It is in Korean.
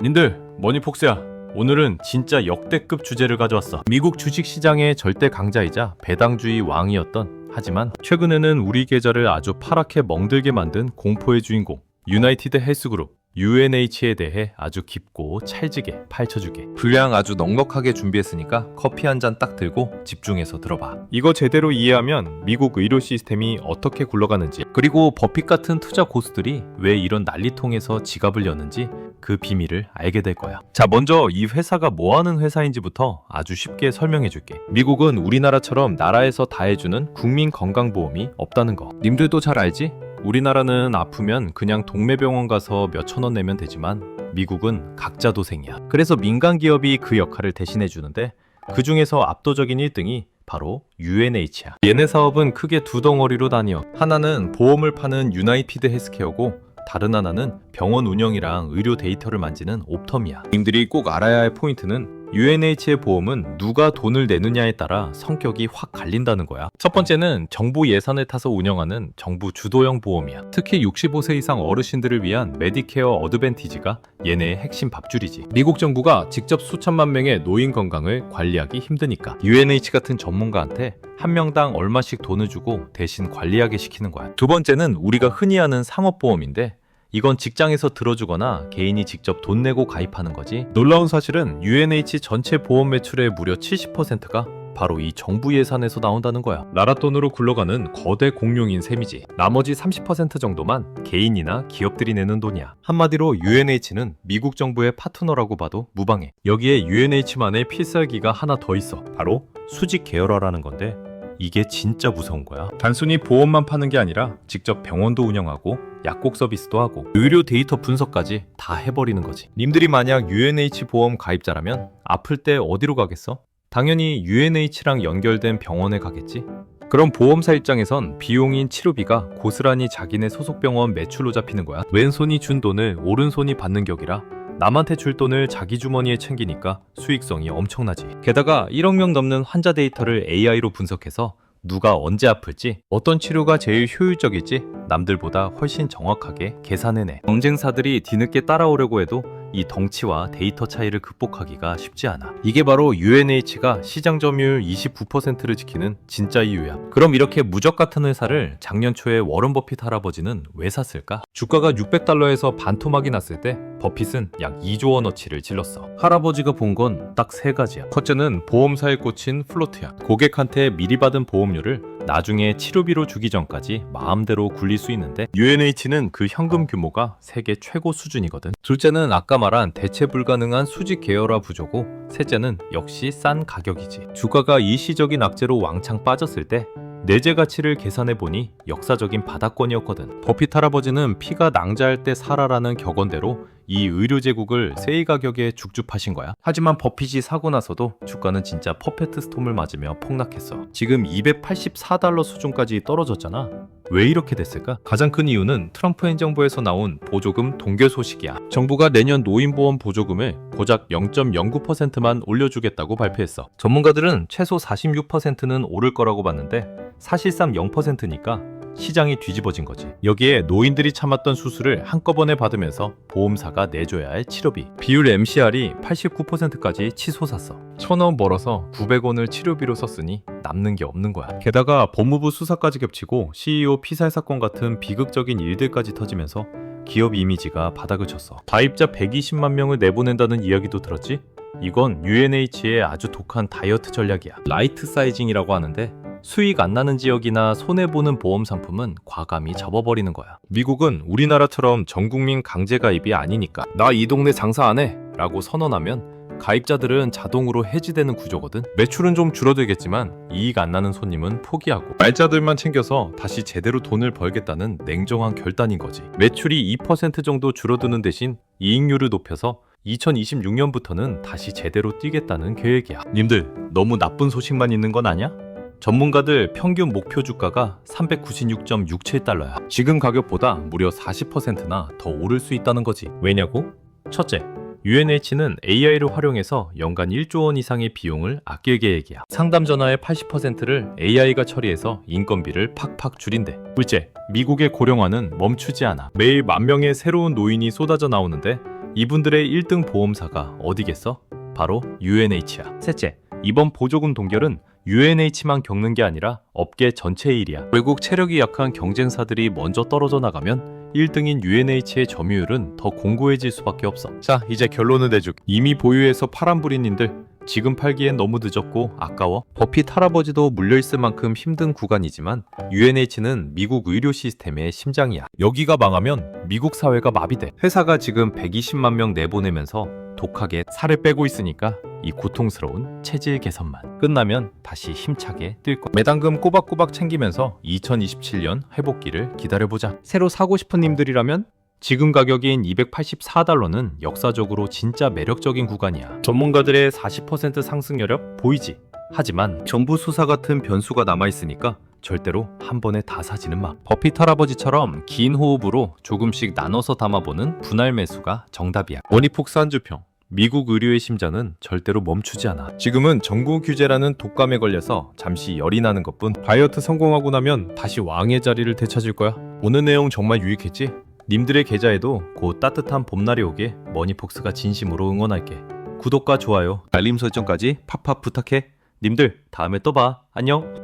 님들, 머니폭스야. 오늘은 진짜 역대급 주제를 가져왔어. 미국 주식시장의 절대 강자이자 배당주의 왕이었던, 하지만 최근에는 우리 계좌를 아주 파랗게 멍들게 만든 공포의 주인공 유나이티드 헬스그룹 UNH에 대해 아주 깊고 찰지게 파헤쳐주게. 분량 아주 넉넉하게 준비했으니까 커피 한 잔 딱 들고 집중해서 들어봐. 이거 제대로 이해하면 미국 의료 시스템이 어떻게 굴러가는지, 그리고 버핏 같은 투자 고수들이 왜 이런 난리통에서 지갑을 여는지 그 비밀을 알게 될 거야. 자, 먼저 이 회사가 뭐 하는 회사인지부터 아주 쉽게 설명해 줄게. 미국은 우리나라처럼 나라에서 다 해주는 국민 건강보험이 없다는 거. 님들도 잘 알지? 우리나라는 아프면 그냥 동매병원 가서 몇천 원 내면 되지만 미국은 각자 도생이야. 그래서 민간 기업이 그 역할을 대신해 주는데, 그 중에서 압도적인 1등이 바로 UNH야. 얘네 사업은 크게 두 덩어리로 나뉘어. 하나는 보험을 파는 유나이티드 헬스케어고, 다른 하나는 병원 운영이랑 의료 데이터를 만지는 옵텀이야. 님들이 꼭 알아야 할 포인트는 UNH의 보험은 누가 돈을 내느냐에 따라 성격이 확 갈린다는 거야. 첫 번째는 정부 예산을 타서 운영하는 정부 주도형 보험이야. 특히 65세 이상 어르신들을 위한 메디케어 어드밴티지가 얘네의 핵심 밥줄이지. 미국 정부가 직접 수천만 명의 노인 건강을 관리하기 힘드니까 UNH 같은 전문가한테 한 명당 얼마씩 돈을 주고 대신 관리하게 시키는 거야. 두 번째는 우리가 흔히 아는 상업보험인데, 이건 직장에서 들어주거나 개인이 직접 돈 내고 가입하는 거지. 놀라운 사실은 UNH 전체 보험 매출의 무려 70%가 바로 이 정부 예산에서 나온다는 거야. 나라 돈으로 굴러가는 거대 공룡인 셈이지. 나머지 30% 정도만 개인이나 기업들이 내는 돈이야. 한마디로 UNH는 미국 정부의 파트너라고 봐도 무방해. 여기에 UNH만의 필살기가 하나 더 있어. 바로 수직 계열화라는 건데, 이게 진짜 무서운 거야. 단순히 보험만 파는 게 아니라 직접 병원도 운영하고 약국 서비스도 하고 의료 데이터 분석까지 다 해버리는 거지. 님들이 만약 UNH 보험 가입자라면 아플 때 어디로 가겠어? 당연히 UNH랑 연결된 병원에 가겠지? 그럼 보험사 입장에선 비용인 치료비가 고스란히 자기네 소속 병원 매출로 잡히는 거야. 왼손이 준 돈을 오른손이 받는 격이라 남한테 줄 돈을 자기 주머니에 챙기니까 수익성이 엄청나지. 게다가 1억 명 넘는 환자 데이터를 AI로 분석해서 누가 언제 아플지, 어떤 치료가 제일 효율적일지 남들보다 훨씬 정확하게 계산해내. 경쟁사들이 뒤늦게 따라오려고 해도 이 덩치와 데이터 차이를 극복하기가 쉽지 않아. 이게 바로 UNH가 시장 점유율 29%를 지키는 진짜 이유야. 그럼 이렇게 무적 같은 회사를 작년 초에 워런 버핏 할아버지는 왜 샀을까? 주가가 $600에서 반토막이 났을 때 버핏은 약 2조 원어치를 질렀어. 할아버지가 본 건 딱 세 가지야. 첫째는 보험사에 꽂힌 플로트야. 고객한테 미리 받은 보험료를 나중에 치료비로 주기 전까지 마음대로 굴릴 수 있는데, UNH는 그 현금 규모가 세계 최고 수준이거든. 둘째는 아까 말한 대체 불가능한 수직 계열화 구조고, 셋째는 역시 싼 가격이지. 주가가 일시적인 악재로 왕창 빠졌을 때 내재 가치를 계산해보니 역사적인 바닥권이었거든. 버핏 할아버지는 피가 낭자할 때 사라라는 격언대로 이 의료 제국을 세일 가격에 죽줍하신 거야. 하지만 버핏이 사고 나서도 주가는 진짜 퍼펙트 스톰을 맞으며 폭락했어. 지금 $284 수준까지 떨어졌잖아. 왜 이렇게 됐을까? 가장 큰 이유는 트럼프 행정부에서 나온 보조금 동결 소식이야. 정부가 내년 노인보험 보조금을 고작 0.09%만 올려주겠다고 발표했어. 전문가들은 최소 46%는 오를 거라고 봤는데 사실상 0%니까 시장이 뒤집어진 거지. 여기에 노인들이 참았던 수술을 한꺼번에 받으면서 보험사가 내줘야 할 치료비, 비율 MCR이 89%까지 치솟았어. 1,000원 벌어서 900원을 치료비로 썼으니 남는 게 없는 거야. 게다가 법무부 수사까지 겹치고 CEO 피살 사건 같은 비극적인 일들까지 터지면서 기업 이미지가 바닥을 쳤어. 가입자 120만 명을 내보낸다는 이야기도 들었지? 이건 UNH의 아주 독한 다이어트 전략이야. 라이트 사이징이라고 하는데, 수익 안 나는 지역이나 손해보는 보험 상품은 과감히 접어버리는 거야. 미국은 우리나라처럼 전국민 강제 가입이 아니니까 나 이 동네 장사 안 해 라고 선언하면 가입자들은 자동으로 해지되는 구조거든. 매출은 좀 줄어들겠지만 이익 안 나는 손님은 포기하고 말자들만 챙겨서 다시 제대로 돈을 벌겠다는 냉정한 결단인 거지. 매출이 2% 정도 줄어드는 대신 이익률을 높여서 2026년부터는 다시 제대로 뛰겠다는 계획이야. 님들, 너무 나쁜 소식만 있는 건 아니야? 전문가들 평균 목표 주가가 396.67달러야. 지금 가격보다 무려 40%나 더 오를 수 있다는 거지. 왜냐고? 첫째, UNH는 AI를 활용해서 연간 1조 원 이상의 비용을 아낄 계획이야. 상담 전화의 80%를 AI가 처리해서 인건비를 팍팍 줄인대. 둘째, 미국의 고령화는 멈추지 않아. 매일 10,000명의 새로운 노인이 쏟아져 나오는데 이분들의 1등 보험사가 어디겠어? 바로 UNH야. 셋째, 이번 보조금 동결은 UNH만 겪는 게 아니라 업계 전체의 일이야. 결국 체력이 약한 경쟁사들이 먼저 떨어져 나가면 1등인 UNH의 점유율은 더 공고해질 수밖에 없어. 자, 이제 결론을 내줄게. 이미 보유해서 파란불인 님들, 지금 팔기엔 너무 늦었고 아까워. 버핏 할아버지도 물려있을 만큼 힘든 구간이지만 UNH는 미국 의료 시스템의 심장이야. 여기가 망하면 미국 사회가 마비돼. 회사가 지금 120만 명 내보내면서 독하게 살을 빼고 있으니까 이 고통스러운 체질 개선만 끝나면 다시 힘차게 뛸 거야. 매당금 꼬박꼬박 챙기면서 2027년 회복기를 기다려보자. 새로 사고 싶은 님들이라면 지금 가격인 284달러는 역사적으로 진짜 매력적인 구간이야. 전문가들의 40% 상승 여력 보이지? 하지만 정부 수사 같은 변수가 남아있으니까 절대로 한 번에 다 사지는 마. 버핏 할아버지처럼 긴 호흡으로 조금씩 나눠서 담아보는 분할 매수가 정답이야. 원희폭스 한주평. 미국 의료의 심장은 절대로 멈추지 않아. 지금은 정부 규제라는 독감에 걸려서 잠시 열이 나는 것뿐. 다이어트 성공하고 나면 다시 왕의 자리를 되찾을 거야. 오늘 내용 정말 유익했지? 님들의 계좌에도 곧 따뜻한 봄날이 오게 머니폭스가 진심으로 응원할게. 구독과 좋아요, 알림 설정까지 팍팍 부탁해. 님들 다음에 또 봐. 안녕.